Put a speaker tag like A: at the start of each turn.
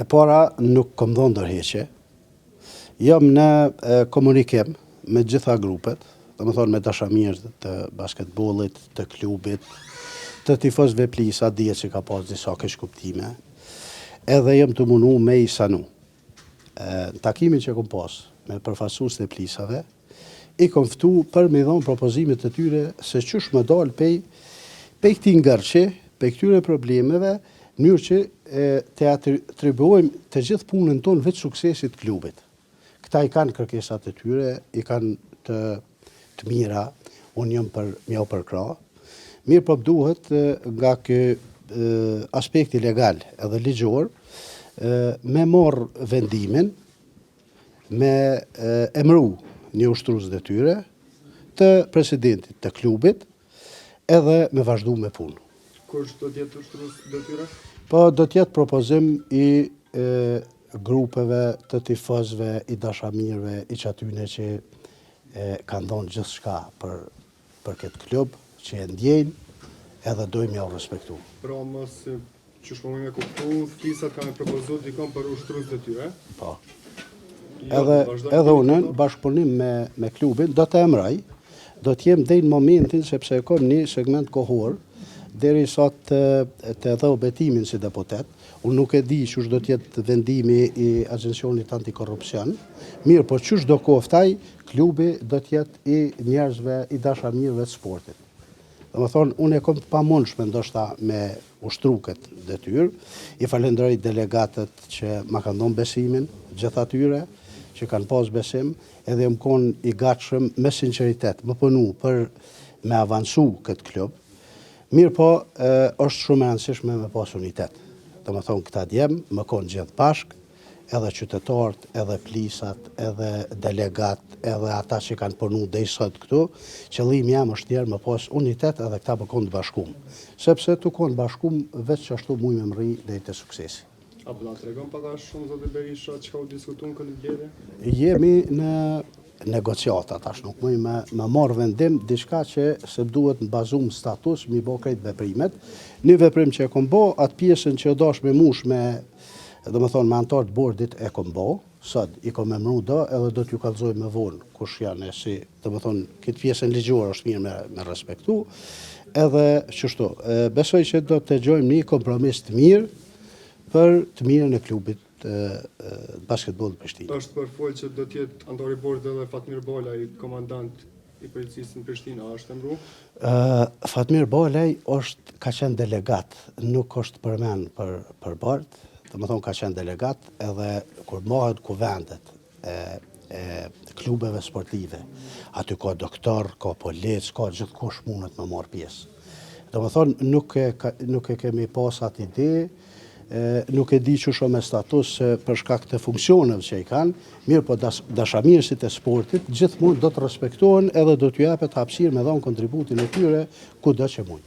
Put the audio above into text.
A: E para nuk kom dhënë ndërheqje. Jam në komunikim me gjitha grupet, domethënë me dashamirët të basketbollit, të klubit, të tifozëve Plisa, dihet që ka pas disa keqkuptime. Edhe jam të mundu me i sanu. Në takimin që kom pas me përfaqësuesit e Plisave, i kom ftu për me dhënë propozimet e tyre se çush më dal pej këtij ngërçi, pej këtyre problemeve, në mënyrë që të atribuojmë të gjithë punën tonë vetë suksesit klubit. Këta i kanë kërkesat e tyre, i kanë të mira, unë jam për mjau për krah. Mirë po duhet nga ky aspekti legal edhe ligjor me marr vendimin, me emëru një ushtrues detyre të presidentit të klubit edhe me vazhdu me punë.
B: Kush do të jetë ushtrues detyre?
A: Po do të jetë propozim i grupeve të tifozëve, i dashamirëve, i çatyne që kanë dhënë gjithçka për këtë klub, që e ndjejnë edhe dojmë ja u respektu.
B: Pra mos që shpomoj me kuptu, Flisat kanë propozuar dikon për ushtrues detyre?
A: Po. Edhe unë bashkëpunim me klubin do të emraj, do të jem deri në momentin sepse kam një segment kohor deri sa të dheu betimin si deputet. Unë nuk e di çush do të jetë vendimi i Agjencionit Antikorrupsion. Mirë, po çush do koftaj, klubi do të jetë i njerëzve, i dashamirëve të sportit. Domethënë, unë e kam pamundshme ndoshta me ushtru këtë detyrë. I falenderoj delegatët që ma kanë dhënë besimin, gjithë atyre që kanë pas besim, edhe më konë i gatshëm me sinqeritet, më punu për me avancu këtë klub. Mirë po, është shumë e rëndësishme me pas unitet. Domethënë, këta djemë më konë gjithë bashkë, edhe qytetarët, edhe Plisat, edhe delegat, edhe ata që kanë punu dhe i sot këtu, qëllimi jam është tjerë më pas unitet edhe këta më konë të bashkum. Sepse të konë bashkum veç që ashtu muj me mëri dhe i të suksesi.
B: A përna të regon paka shumë, zotë Berisha, që ka u diskutun këtë gjere?
A: Jemi në negociata, tash nuk muj me marrë vendim, diçka që se duhet në bazum status, mi bo krejt veprimet. Një veprim që e kom bo, atë pjesën që dash me mush me me antarë të bordit e kom bo, sot i kom emru do, edhe do t'ju kallëzoj me vonë, kush janë si, këtë pjesën ligjore është mirë me respektu, edhe qështu, besoj që do të gjojmë një kompromis të mirë për të mirën e klubit basketbollit Prishtinë.
B: Është përfolë që do t'jetë antari bordit edhe Fatmir Balaj, komandant i policisë në Prishtinë, a është emru?
A: Fatmir Balaj ka qenë delegat, nuk është përmen për bord. Domethënë ka qenë delegat edhe kur mohet kuvendet e klubeve sportive, aty ka doktor, ka polic, ka gjithkush mundet me marrë pjesë. Domethënë nuk e kemi pas atë ide, nuk e di që shumë me status për shkak të funksioneve që i kanë, mirë po dashamirësit e sportit gjithmonë do të respektohen edhe do t'ju japet hapësirë me dhënë kontributin e tyre kudo që mund.